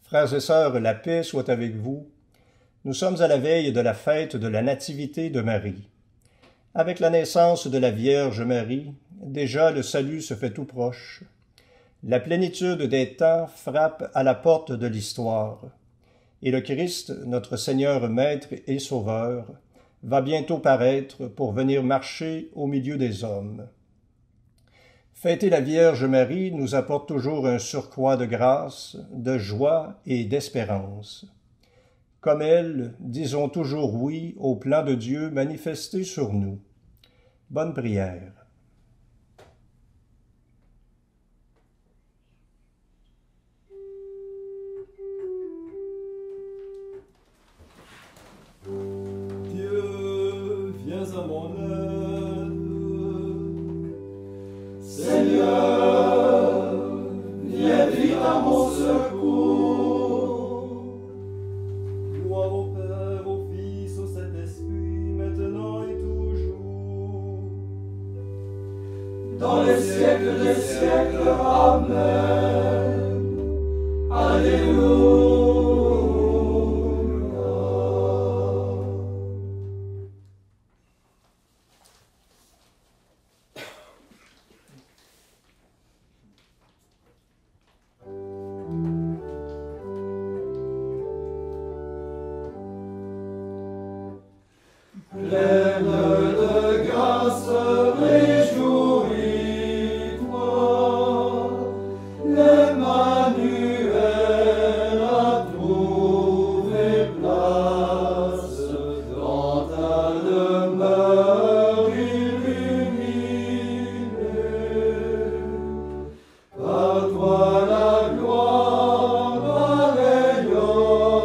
Frères et sœurs, la paix soit avec vous. Nous sommes à la veille de la fête de la Nativité de Marie. Avec la naissance de la Vierge Marie, déjà le salut se fait tout proche. La plénitude des temps frappe à la porte de l'histoire. Et le Christ, notre Seigneur Maître et Sauveur, va bientôt paraître pour venir marcher au milieu des hommes. Fêter la Vierge Marie nous apporte toujours un surcroît de grâce, de joie et d'espérance. Comme elle, disons toujours oui au plan de Dieu manifesté sur nous. Bonne prière. Dieu, viens à mon aide. Seigneur, viens vite à mon secours. Gloire au Père, au Fils, au Saint-Esprit, maintenant et toujours. Dans les siècles des siècles, Amen. Alléluia. Pleine de grâce, réjouis-toi, l'Emmanuel a trouvé place dans ta demeure illuminée. Par toi la gloire va rayonner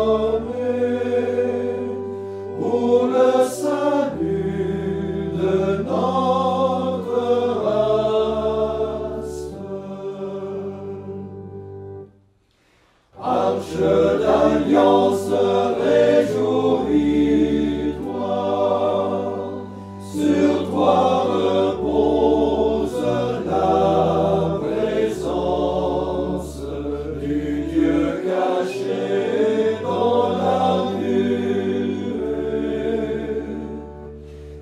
pour le salut de notre race. Arche d'alliance, réjouis-toi, sur toi repose la présence du Dieu caché dans la nuée.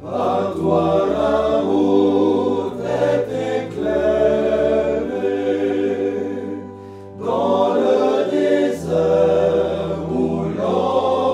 Par toi la route est éclairée, dans le désert où l'homme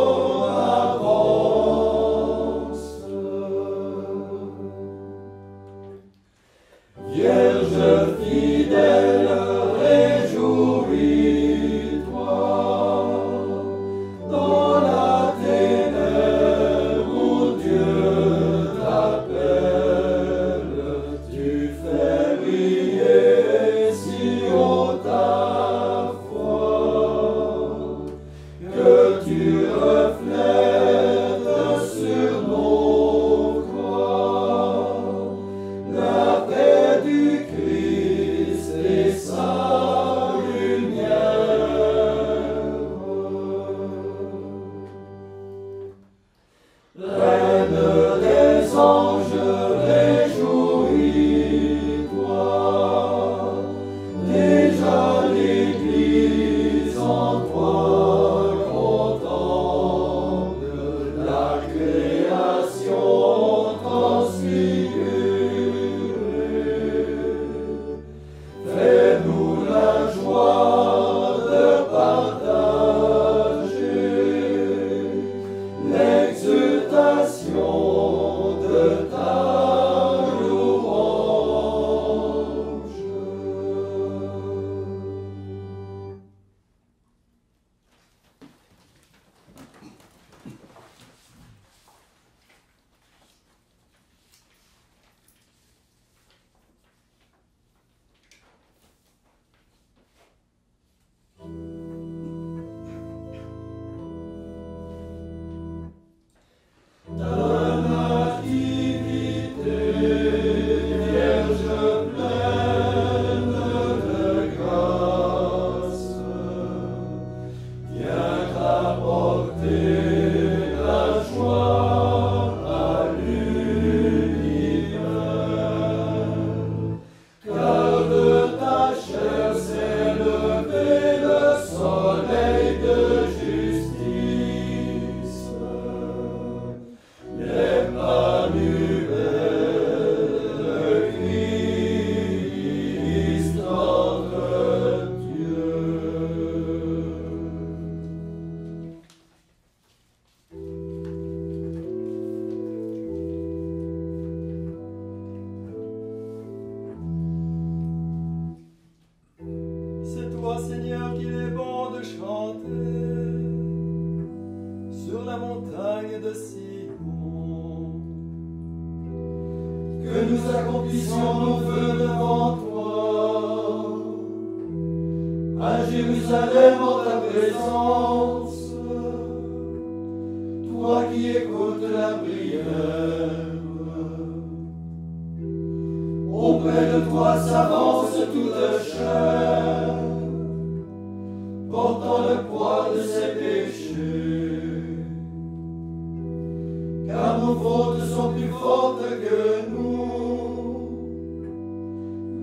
Seigneur, qu'il est bon de chanter sur la montagne de Sion. Que nous accomplissions nos vœux devant toi, à Jérusalem en ta présence, toi qui écoutes la prière. Auprès de toi s'avance toute chair, portant le poids de ses péchés. Car nos fautes sont plus fortes que nous,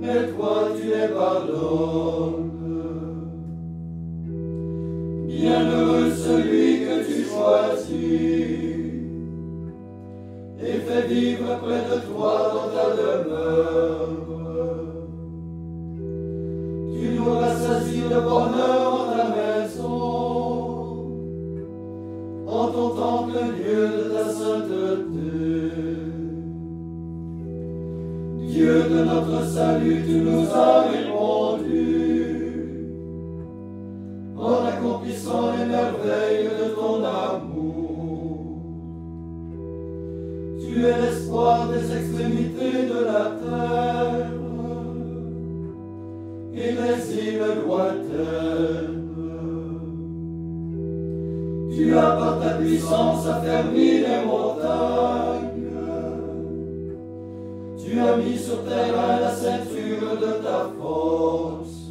mais toi tu les pardonnes. Bienheureux celui que tu choisis et fais vivre près de toi dans ta demeure. Tu nous rassasies de bonheur en ta maison, en ton temple, lieu de ta sainteté. Dieu de notre salut, tu nous as répondu, en accomplissant les merveilles de ton amour. Tu es l'espoir des extrémités de la terre et des îles lointaines. Tu as par ta puissance affermi les montagnes. Tu as mis sur terre la ceinture de ta force.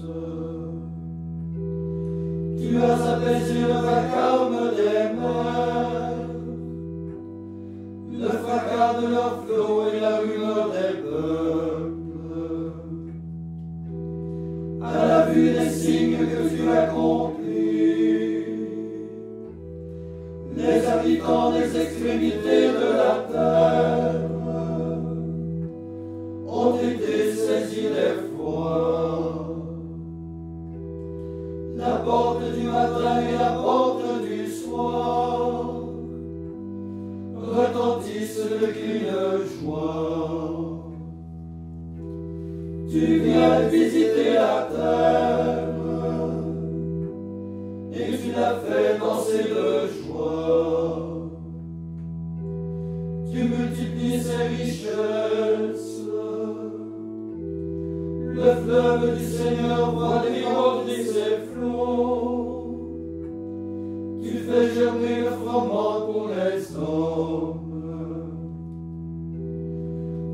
Tu as apaisé le vacarme des mers, le fracas de leurs flots et la rumeur des peuples. À la vue des signes que tu accomplis, les habitants des extrémités de la terre ont été saisis d'effroi. La porte du matin et la porte du soir retentissent de cris de joie. Tu viens visiter la terre et tu la fais danser de joie. Tu multiplies ses richesses. Le fleuve du Seigneur voit déborder ses flots. Tu fais germer le froment pour les hommes.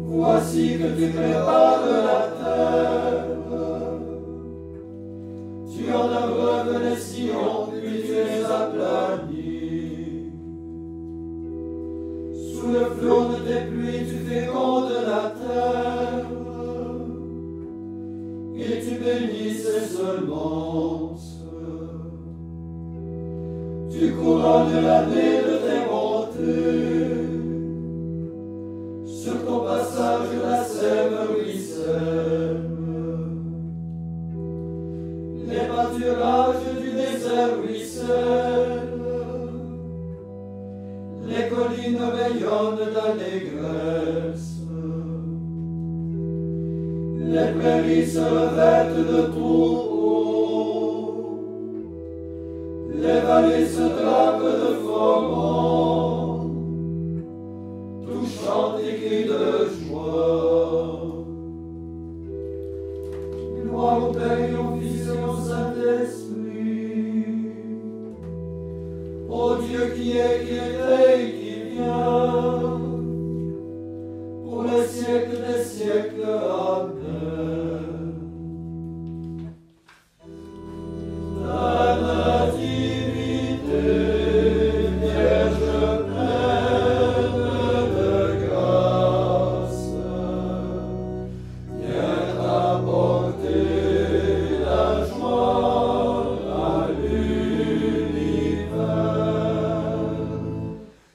Voici que tu prépares la terre. Tu en abreuves les sillons, puis tu les aplanis. Sous le flot de tes pluies, tu fécondes la terre. Et tu bénis ses semences. Tu couronnes l'année de tes bontés. Sur ton passage la sève ruisselle. Les pâturages du désert ruissellent. Les collines rayonnent d'allégresse. Les prairies se revêtent de troupeaux, les vallées se drapent de froment, tout chante et crie de joie. Gloire au Père et au Fils et au Saint-Esprit, ô Dieu qui est, qui était et qui vient, pour les siècles des siècles. Amen. Ta nativité, Vierge pleine de grâce, vient apporter la joie à l'univers.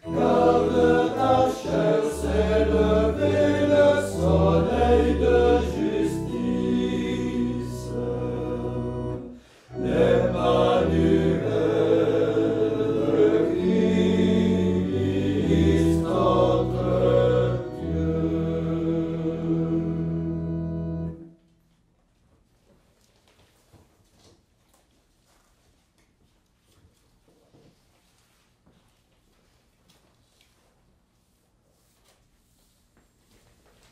Car de ta chair s'est levé le soleil de justice. Emmanuel, le Christ, notre Dieu.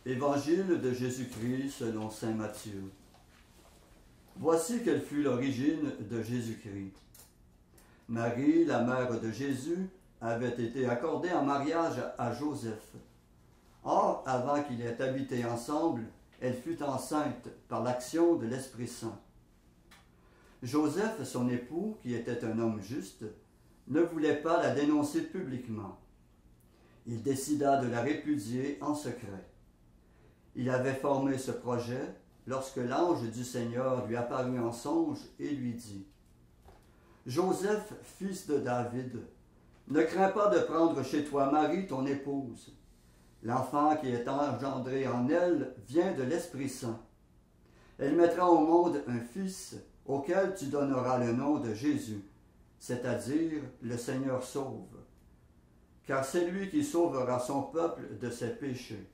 Évangile de Jésus-Christ selon saint Matthieu. Voici quelle fut l'origine de Jésus-Christ. Marie, la mère de Jésus, avait été accordée en mariage à Joseph. Or, avant qu'ils aient habité ensemble, elle fut enceinte par l'action de l'Esprit Saint. Joseph, son époux, qui était un homme juste, ne voulait pas la dénoncer publiquement. Il décida de la répudier en secret. Il avait formé ce projet lorsque l'ange du Seigneur lui apparut en songe et lui dit « Joseph, fils de David, ne crains pas de prendre chez toi Marie, ton épouse. L'enfant qui est engendré en elle vient de l'Esprit Saint. Elle mettra au monde un fils auquel tu donneras le nom de Jésus, c'est-à-dire le Seigneur sauve. Car c'est lui qui sauvera son peuple de ses péchés. »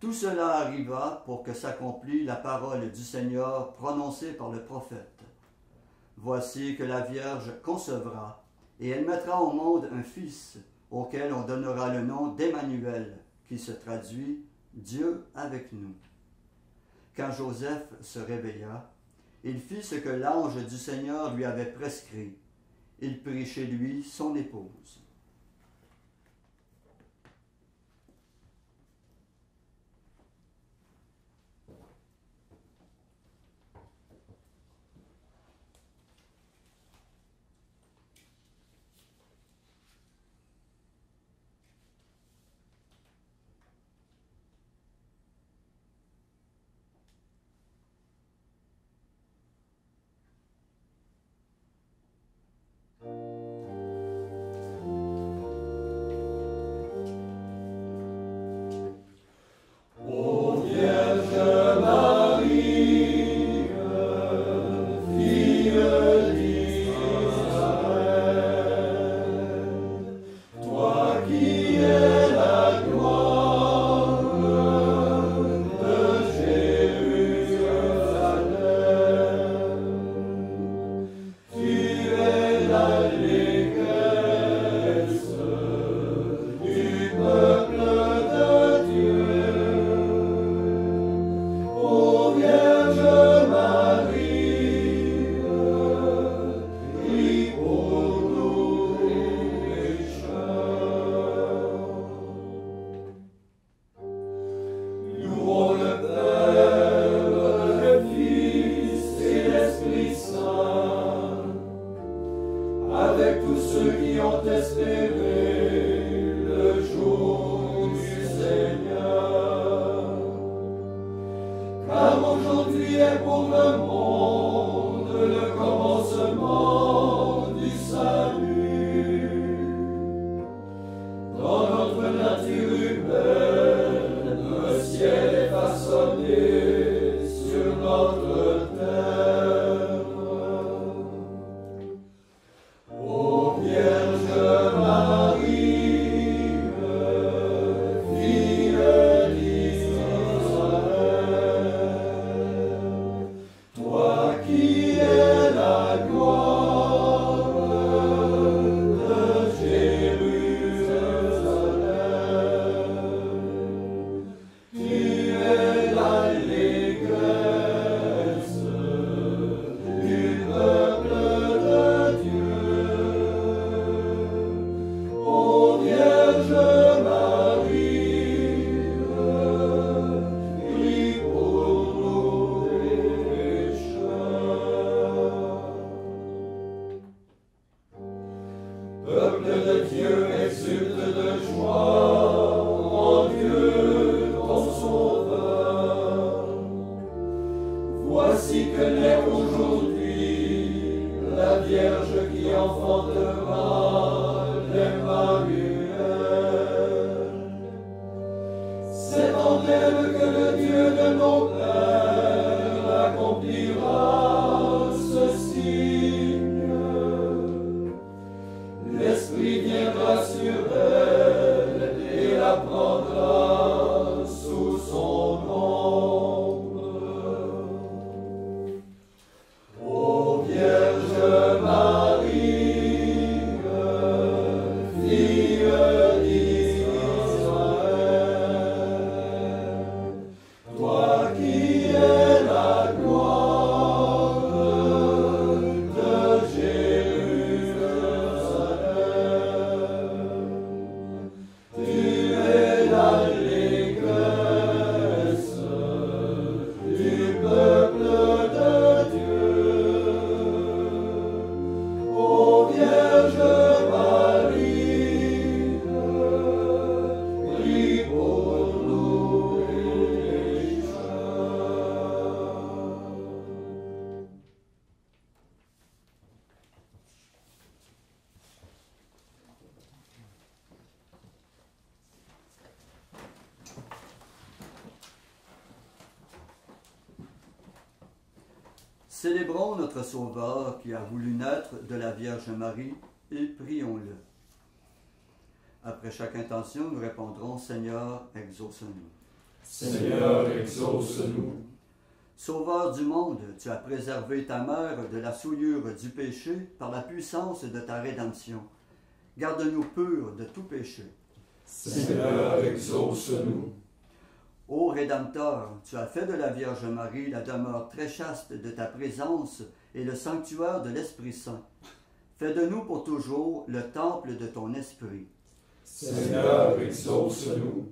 Tout cela arriva pour que s'accomplît la parole du Seigneur prononcée par le prophète. Voici que la Vierge concevra, et elle mettra au monde un fils, auquel on donnera le nom d'Emmanuel, qui se traduit « Dieu avec nous ». Quand Joseph se réveilla, il fit ce que l'ange du Seigneur lui avait prescrit. Il prit chez lui son épouse. Fille d'Israël, Célébrons notre Sauveur qui a voulu naître de la Vierge Marie et prions-le. Après chaque intention, nous répondrons « Seigneur, exauce-nous ». Seigneur, exauce-nous. Sauveur du monde, tu as préservé ta mère de la souillure du péché par la puissance de ta rédemption. Garde-nous purs de tout péché. Seigneur, exauce-nous. Ô Rédempteur, tu as fait de la Vierge Marie la demeure très chaste de ta présence et le sanctuaire de l'Esprit Saint. Fais de nous pour toujours le temple de ton Esprit. Seigneur, exauce-nous.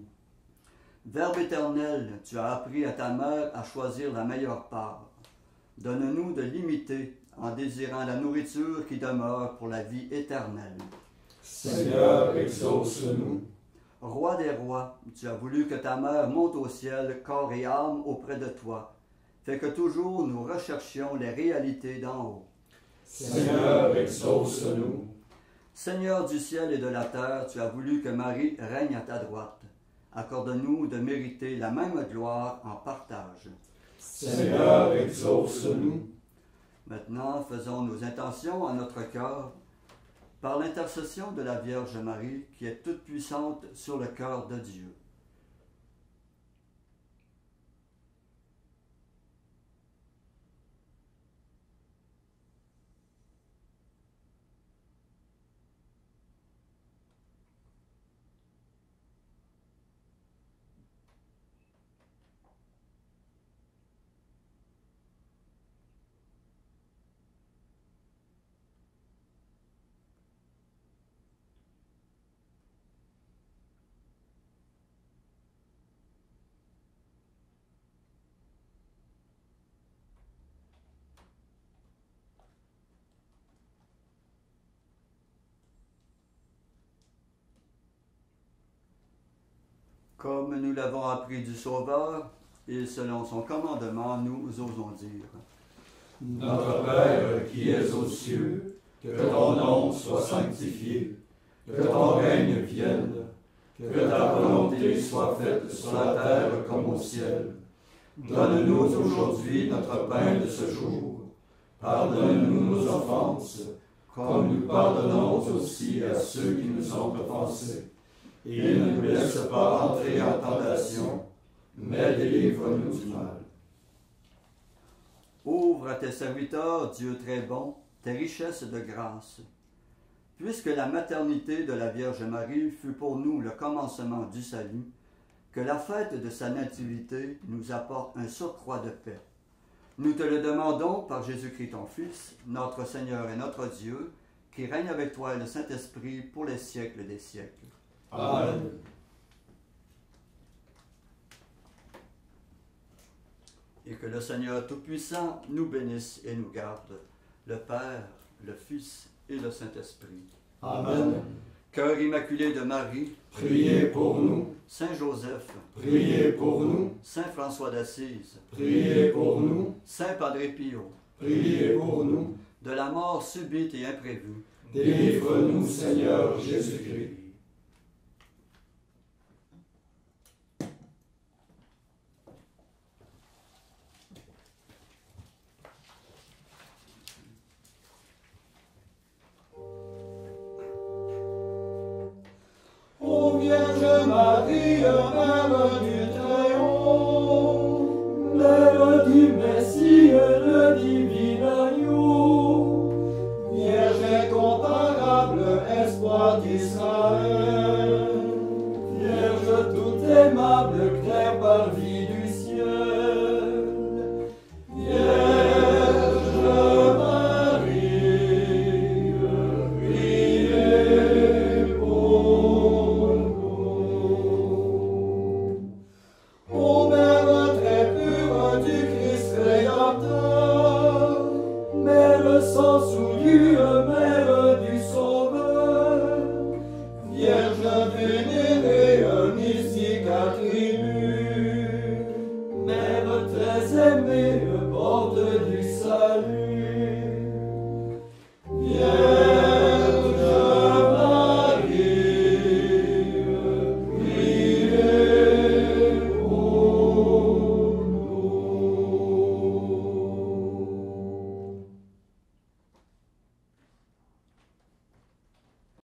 Verbe éternel, tu as appris à ta mère à choisir la meilleure part. Donne-nous de l'imiter en désirant la nourriture qui demeure pour la vie éternelle. Seigneur, exauce-nous. Roi des rois, tu as voulu que ta mère monte au ciel, corps et âme auprès de toi. Fais que toujours nous recherchions les réalités d'en haut. Seigneur, exauce-nous. Seigneur du ciel et de la terre, tu as voulu que Marie règne à ta droite. Accorde-nous de mériter la même gloire en partage. Seigneur, exauce-nous. Maintenant, faisons nos intentions en notre cœur par l'intercession de la Vierge Marie qui est toute puissante sur le cœur de Dieu. Comme nous l'avons appris du Sauveur, et selon son commandement, nous osons dire. Notre Père qui es aux cieux, que ton nom soit sanctifié, que ton règne vienne, que ta volonté soit faite sur la terre comme au ciel. Donne-nous aujourd'hui notre pain de ce jour. Pardonne-nous nos offenses, comme nous pardonnons aussi à ceux qui nous ont offensés. Et ne nous laisse pas entrer en tentation, mais délivre-nous du mal. Ouvre à tes serviteurs, Dieu très bon, tes richesses de grâce. Puisque la maternité de la Vierge Marie fut pour nous le commencement du salut, que la fête de sa nativité nous apporte un surcroît de paix. Nous te le demandons par Jésus-Christ ton Fils, notre Seigneur et notre Dieu, qui règne avec toi et le Saint-Esprit pour les siècles des siècles. Amen. Et que le Seigneur Tout-Puissant nous bénisse et nous garde, le Père, le Fils et le Saint-Esprit. Amen. Cœur immaculé de Marie, Priez pour nous. Saint Joseph, Priez pour nous. Saint François d'Assise, Priez pour nous. Saint Padre Pio, Priez pour nous. de la mort subite et imprévue, Délivre-nous, Seigneur Jésus-Christ. Ô Vierge Marie, Mère du Très-Haut, Mère du Messie, le divin agneau, Vierge incomparable, espoir d'Israël, Vierge toute aimable, claire parvis du ciel, Vierge Marie, priez pour nous. Ô Mère très pure du Christ Rédempteur, Mère sans souillure, Mère du Sauveur, Vierge vénérée, ni cicatrice,